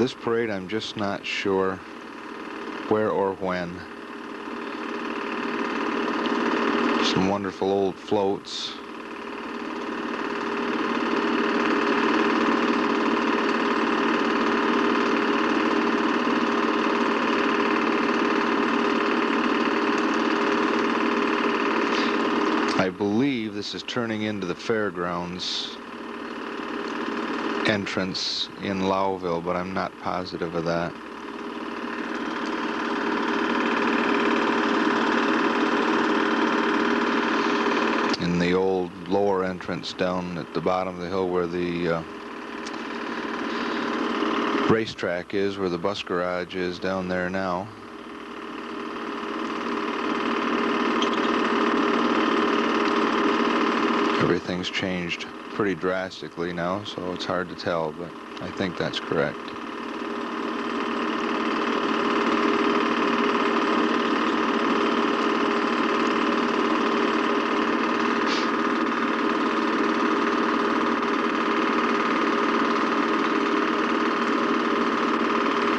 This parade, I'm just not sure where or when. Some wonderful old floats. I believe this is turning into the fairgrounds entrance in Lowville, but I'm not positive of that. In the old lower entrance down at the bottom of the hill where the racetrack is, where the bus garage is down there now. Everything's changed pretty drastically now, so it's hard to tell, but I think that's correct.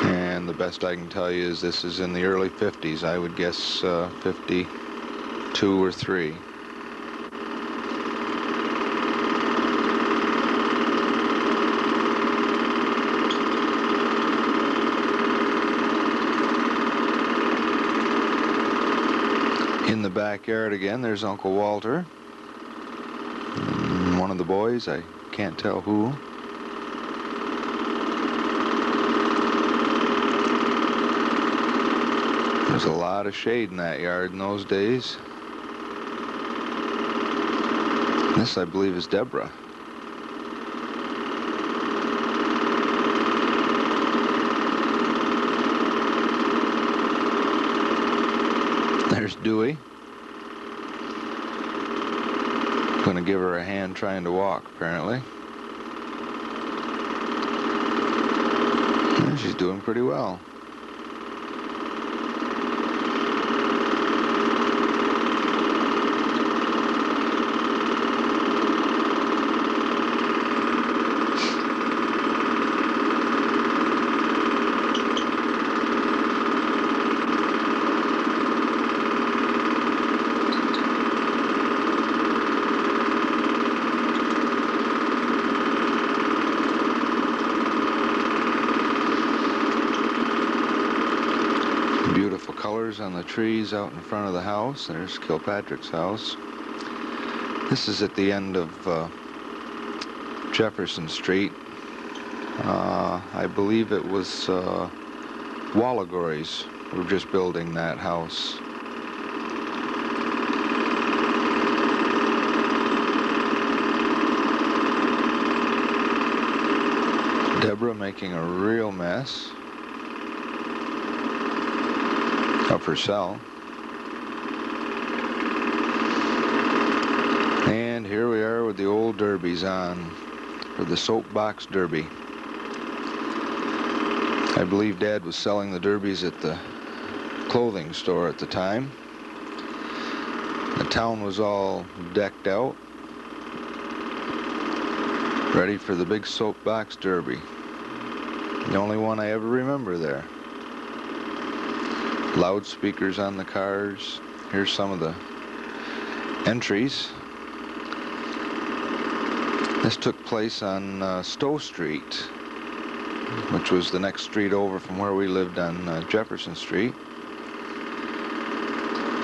And the best I can tell you is this is in the early 50s. I would guess 52 or 3. In the backyard again, there's Uncle Walter. And one of the boys, I can't tell who. There's a lot of shade in that yard in those days. This, I believe, is Deborah. There's Dewey. Gonna give her a hand trying to walk, apparently. And she's doing pretty well. Beautiful colors on the trees out in front of the house. There's Kilpatrick's house. This is at the end of Jefferson Street. I believe it was Wallagories who were just building that house. Deborah making a real mess of herself. And here we are with the old derbies on for the Soapbox Derby. I believe Dad was selling the derbies at the clothing store at the time. The town was all decked out, ready for the big Soapbox Derby. The only one I ever remember there. Loudspeakers on the cars. Here's some of the entries. This took place on Stowe Street, which was the next street over from where we lived on Jefferson Street,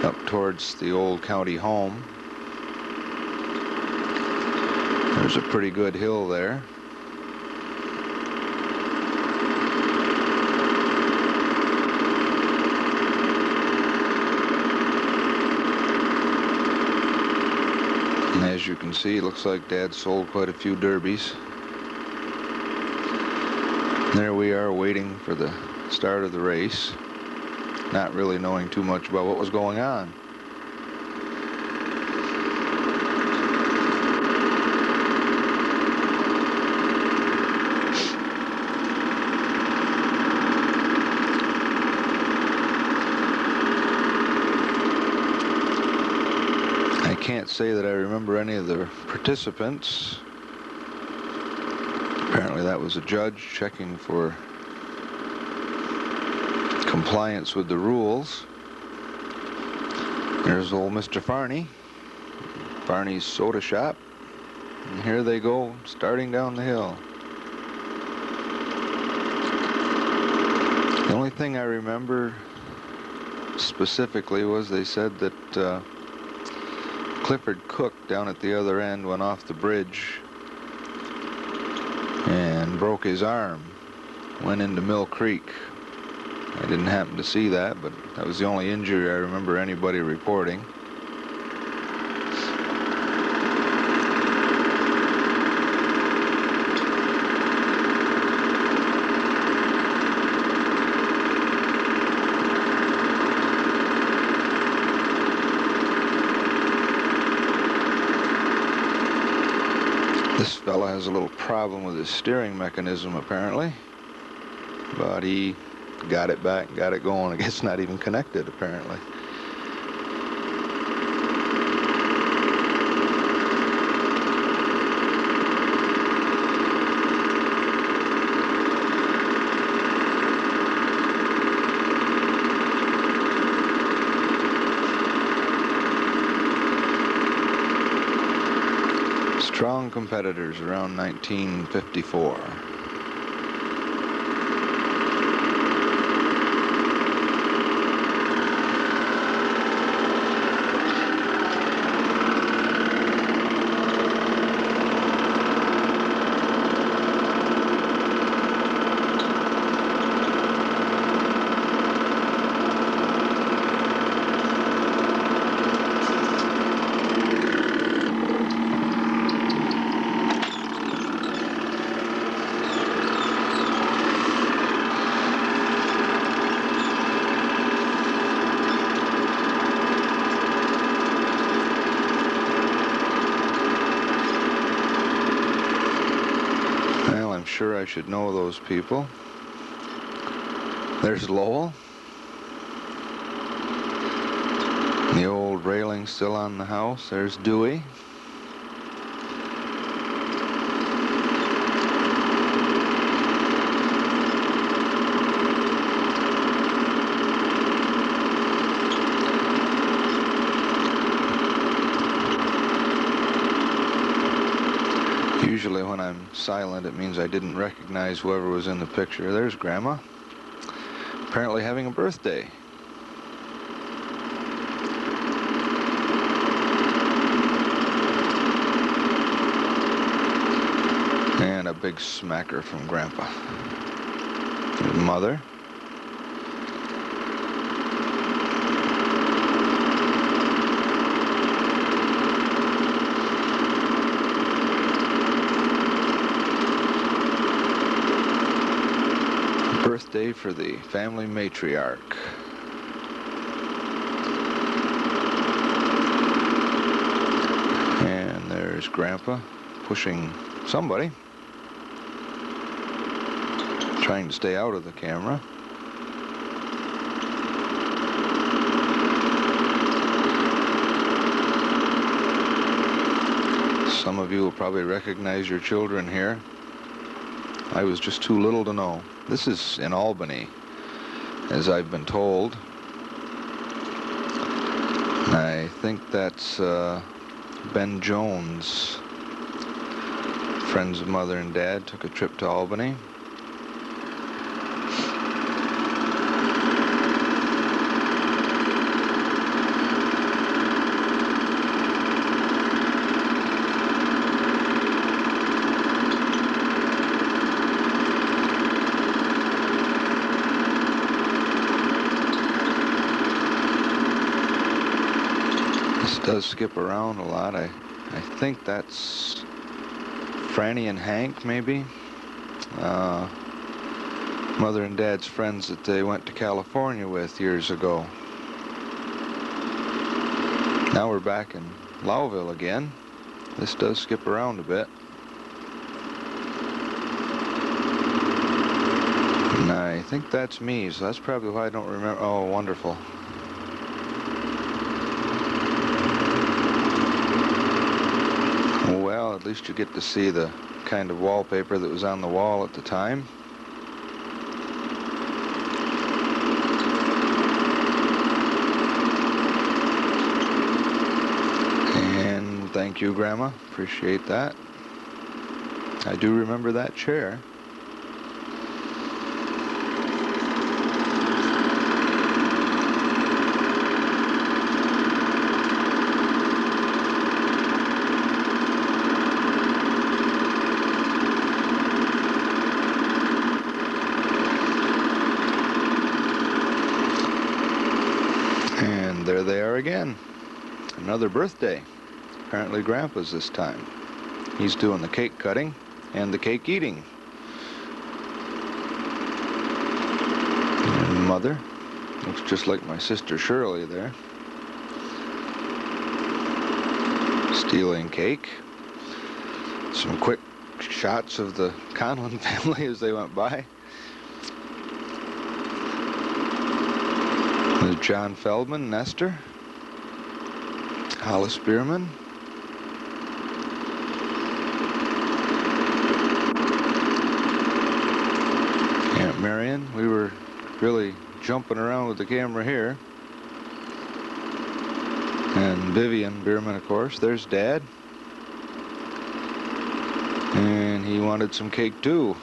up towards the old county home. There's a pretty good hill there. And as you can see, it looks like Dad sold quite a few derbies. There we are waiting for the start of the race, not really knowing too much about what was going on. I can't say that I remember any of the participants. Apparently that was a judge checking for compliance with the rules. There's old Mr. Farney's soda shop, and here they go starting down the hill. The only thing I remember specifically was they said that Clifford Cook down at the other end went off the bridge and broke his arm, went into Mill Creek. I didn't happen to see that, but that was the only injury I remember anybody reporting. This fella has a little problem with his steering mechanism apparently, but he got it back, got it going. I guess it's not even connected apparently. Strong competitors around 1954. Sure, I should know those people. There's Lowell. The old railing still on the house. There's Dewey. Usually when I'm silent, it means I didn't recognize whoever was in the picture. There's Grandma, apparently having a birthday. And a big smacker from Grandpa. There's Mother. Birthday for the family matriarch. And there's Grandpa pushing somebody, trying to stay out of the camera. Some of you will probably recognize your children here. I was just too little to know. This is in Albany, as I've been told. I think that's Ben Jones. Friends of Mother and Dad took a trip to Albany. Does skip around a lot. I think that's Franny and Hank, maybe. Mother and Dad's friends that they went to California with years ago. Now we're back in Lowville again. This does skip around a bit. And I think that's me, so that's probably why I don't remember. Oh, wonderful. Well, at least you get to see the kind of wallpaper that was on the wall at the time. thank you, Grandma. Appreciate that. I do remember that chair. And there they are again. Another birthday. Apparently Grandpa's this time. He's doing the cake cutting and the cake eating. And Mother looks just like my sister Shirley there. Stealing cake. Some quick shots of the Conlon family as they went by. There's John Feldman, Nestor, Hollis Bierman, Aunt Marion. We were really jumping around with the camera here. And Vivian Bierman, of course. There's Dad. And he wanted some cake too.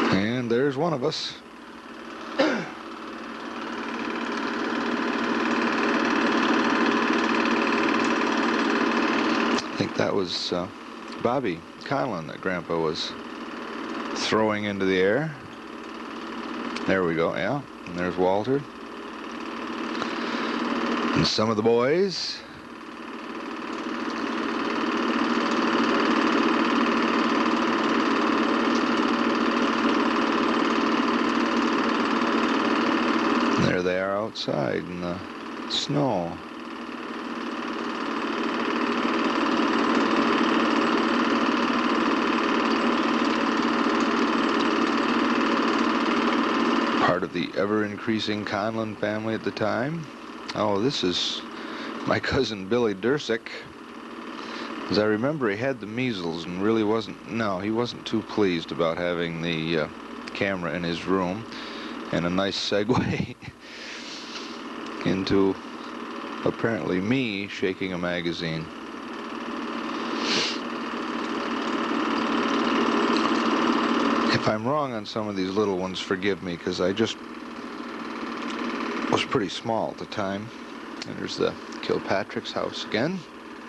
And there's one of us. I think that was Bobby Conlon that Grandpa was throwing into the air. There we go, yeah. And there's Walter. And some of the boys. There they are outside in the snow. Part of the ever-increasing Conlon family at the time. Oh, this is my cousin Billy Dursick. As I remember, he had the measles and really he wasn't too pleased about having the camera in his room. And a nice segue into apparently me shaking a magazine. If I'm wrong on some of these little ones, forgive me, because I just was pretty small at the time. And there's the Kilpatrick's house again.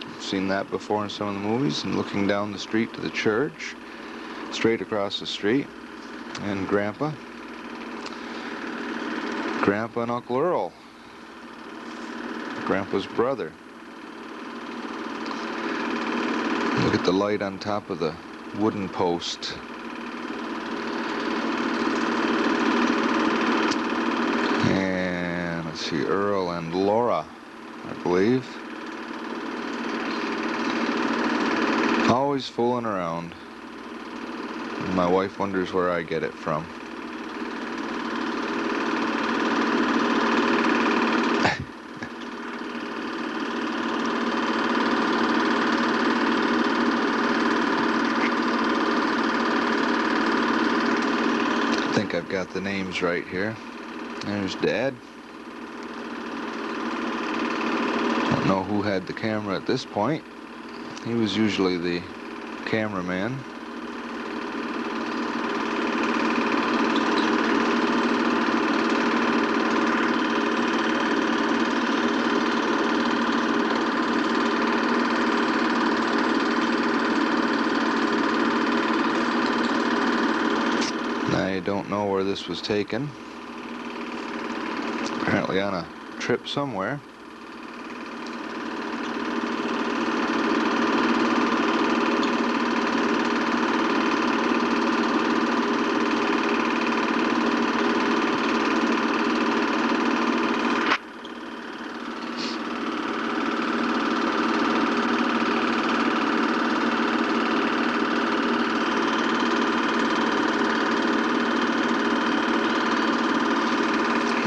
I've seen that before in some of the movies. And looking down the street to the church, straight across the street, and Grandpa and Uncle Earl, Grandpa's brother. Look at the light on top of the wooden post. And let's see, Earl and Laura, I believe. Always fooling around. My wife wonders where I get it from. I think I've got the names right here. There's Dad. Don't know who had the camera at this point. He was usually the cameraman. I don't know where this was taken. Apparently on a trip somewhere.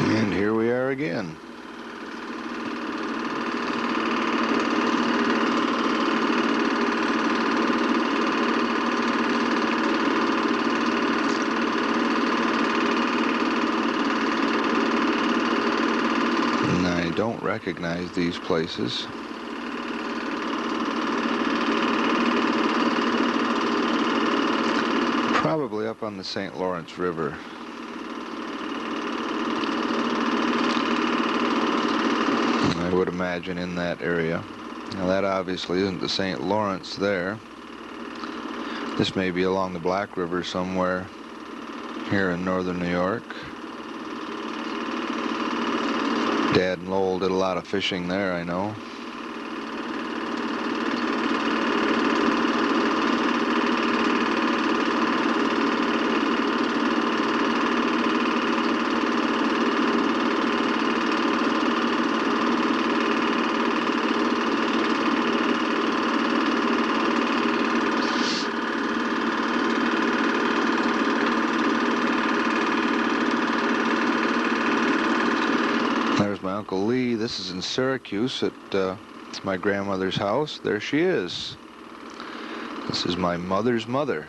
And here we are again. I don't recognize these places. Probably up on the St. Lawrence River. I would imagine in that area. Now that obviously isn't the St. Lawrence there. This may be along the Black River somewhere here in northern New York. Dad and Lowell did a lot of fishing there, I know. There's my Uncle Lee. This is in Syracuse at my grandmother's house. There she is. This is my mother's mother.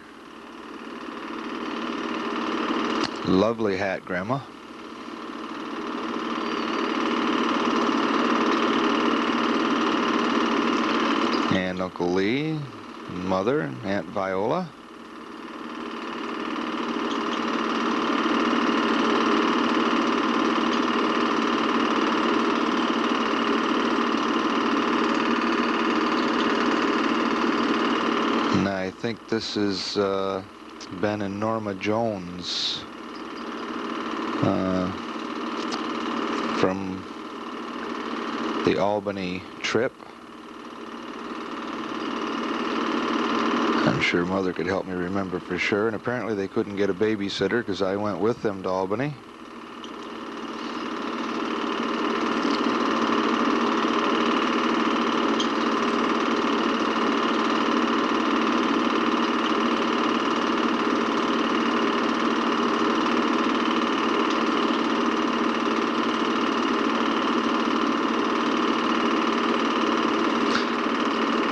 Lovely hat, Grandma. And Uncle Lee, Mother, Aunt Viola. And I think this is Ben and Norma Jones from the Albany trip. I'm sure Mother could help me remember for sure. And apparently they couldn't get a babysitter because I went with them to Albany.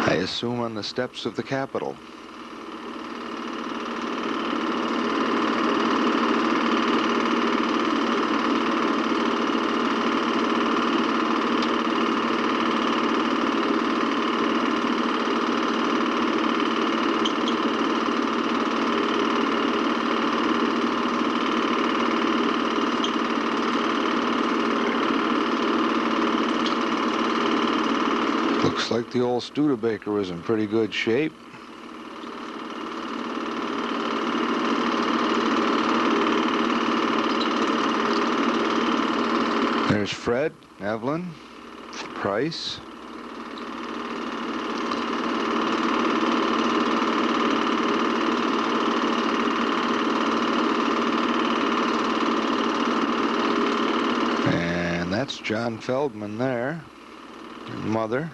I assume on the steps of the Capitol. Looks like the old Studebaker was in pretty good shape. There's Fred, Evelyn, Price. And that's John Feldman there, and Mother.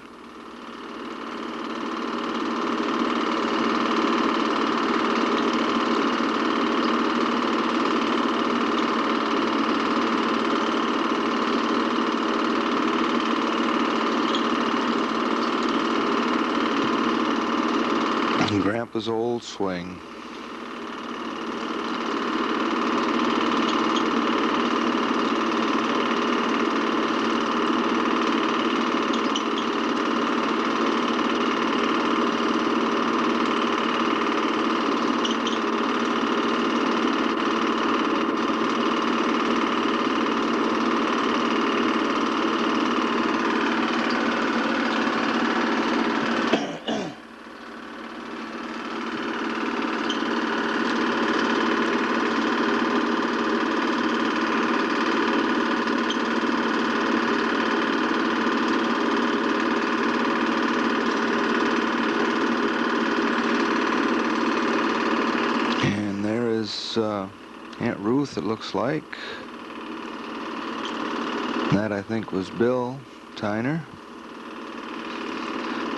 And Grandpa's old swing. Aunt Ruth, it looks like. That, I think, was Bill Tyner.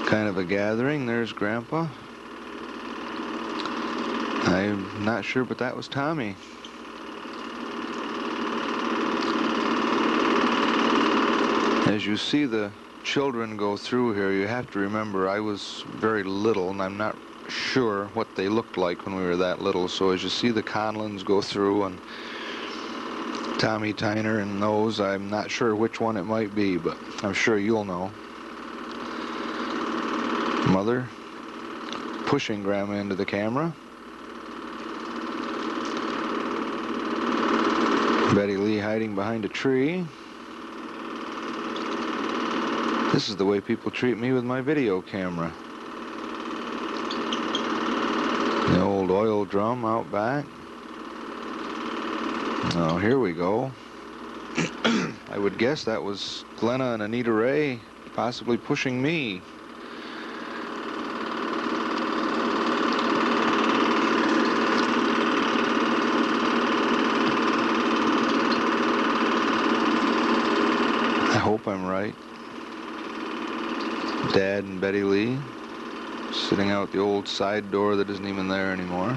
Kind of a gathering. There's Grandpa. I'm not sure, but that was Tommy. As you see the children go through here, you have to remember I was very little, and I'm not sure what they looked like when we were that little. So as you see the Conlons go through, and Tommy Tyner and those. I'm not sure which one it might be, but I'm sure you'll know. Mother pushing Grandma into the camera. Betty Lee hiding behind a tree. This is the way people treat me with my video camera. The old oil drum out back. Oh, here we go. I would guess that was Glenna and Anita Ray possibly pushing me. I hope I'm right. Dad and Betty Lee sitting out the old side door that isn't even there anymore.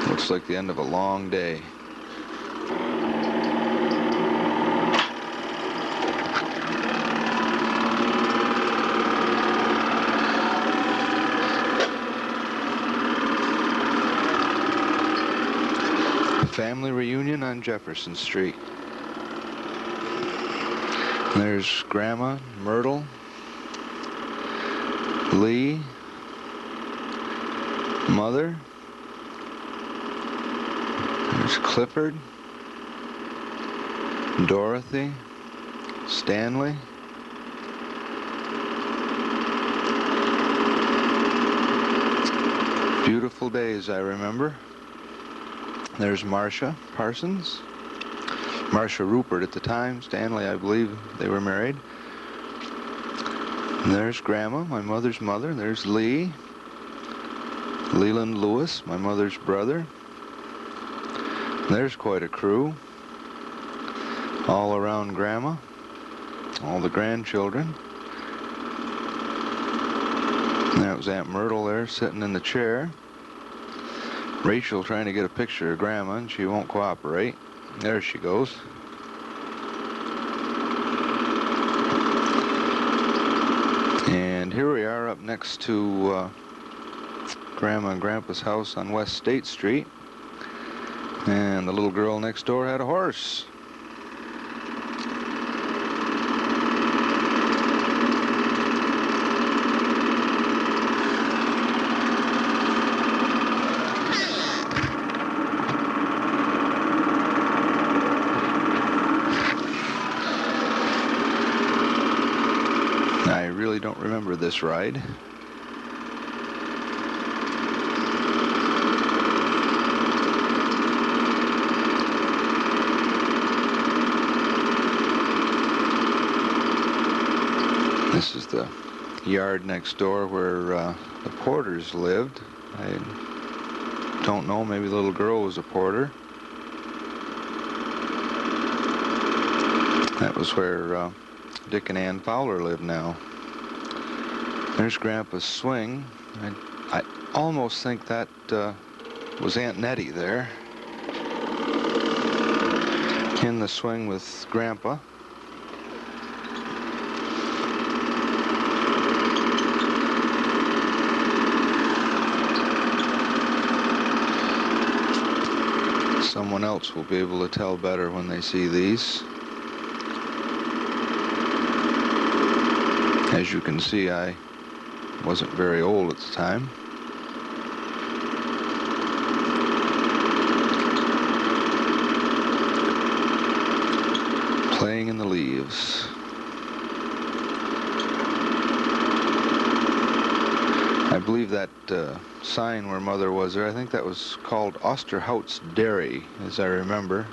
Looks like the end of a long day. Family reunion on Jefferson Street. There's Grandma, Myrtle, Lee, Mother. There's Clifford, Dorothy, Stanley. Beautiful days, I remember. There's Marcia Parsons, Marcia Rupert at the time, Stanley, I believe they were married. And there's Grandma, my mother's mother. There's Lee, Leland Lewis, my mother's brother. And there's quite a crew, all around Grandma, all the grandchildren. And that was Aunt Myrtle there sitting in the chair. Rachel trying to get a picture of Grandma, and she won't cooperate. There she goes. And here we are up next to Grandma and Grandpa's house on West State Street. And the little girl next door had a horse. I really don't remember this ride. This is the yard next door where the Porters lived. I don't know, maybe the little girl was a Porter. That was where Dick and Ann Fowler live now. There's Grandpa's swing. I almost think that was Aunt Nettie there in the swing with Grandpa. Someone else will be able to tell better when they see these. As you can see, I wasn't very old at the time. Playing in the leaves. I believe that sign where Mother was there, I think that was called Osterhout's Dairy, as I remember.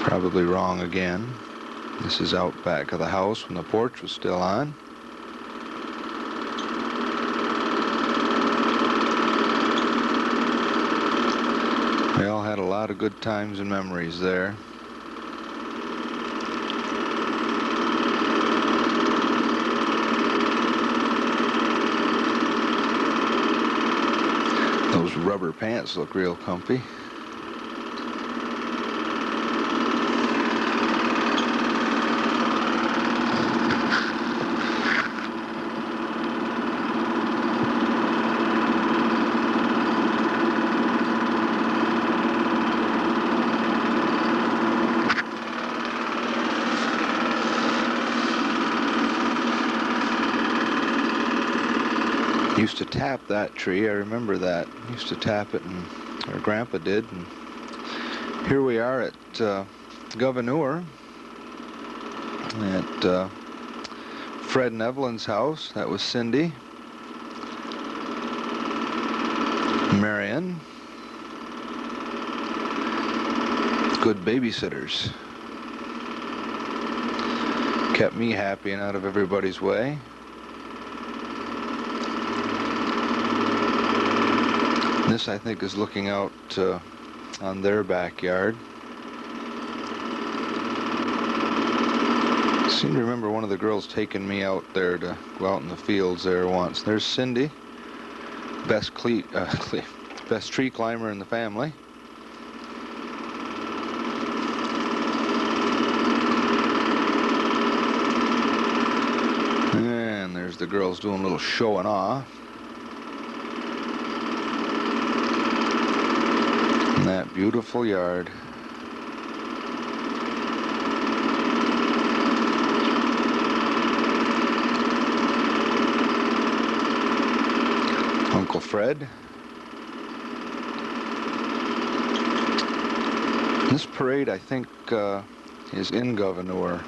Probably wrong again. This is out back of the house when the porch was still on. We all had a lot of good times and memories there. Those rubber pants look real comfy. Used to tap that tree. I remember that. Used to tap it, and our grandpa did. And here we are at Governor, at Fred and Evelyn's house. That was Cindy, Marion. Good babysitters. Kept me happy and out of everybody's way. This, I think, is looking out on their backyard. I seem to remember one of the girls taking me out there to go out in the fields there once. There's Cindy, best tree climber in the family. And there's the girls doing a little showing off. In that beautiful yard. Uncle Fred. This parade, I think, is in Governor.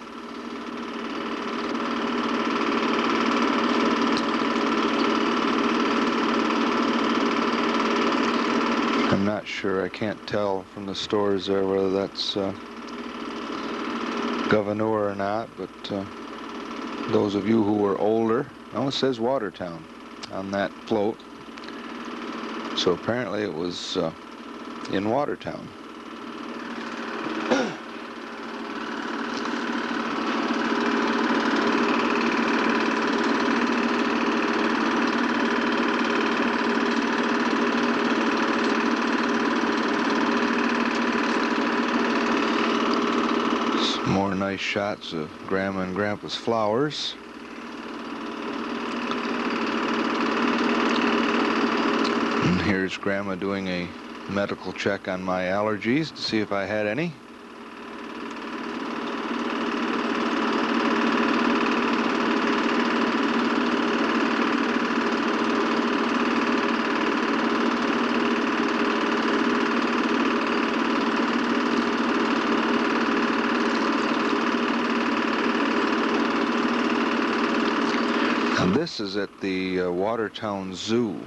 I'm not sure. I can't tell from the stores there whether that's Governor or not, but those of you who are older, oh, it says Watertown on that float. So apparently it was in Watertown. More nice shots of Grandma and Grandpa's flowers. And here's Grandma doing a medical check on my allergies to see if I had any. And this is at the Watertown Zoo.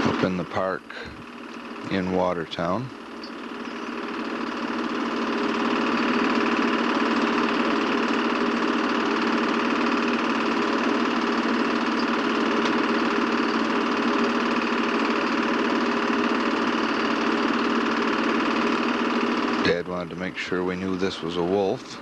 Up in the park in Watertown. Dad wanted to make sure we knew this was a wolf.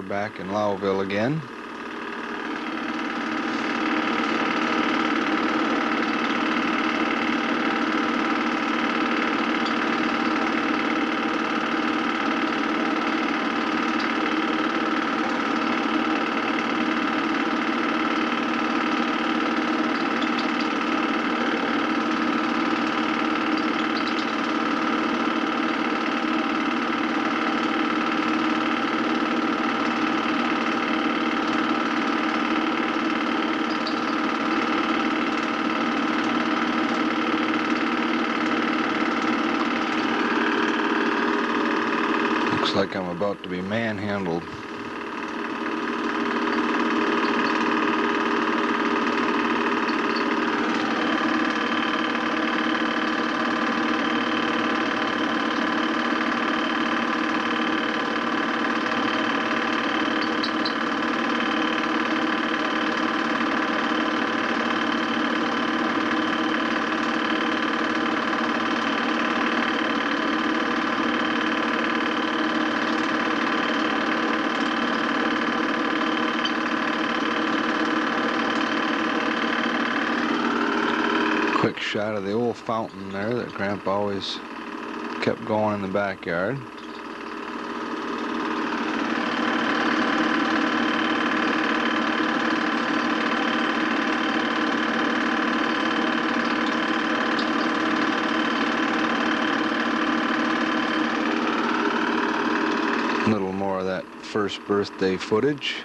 Back in Lowville again. Looks like I'm about to be manhandled. Quick shot of the old fountain there that Grandpa always kept going in the backyard. A little more of that first birthday footage.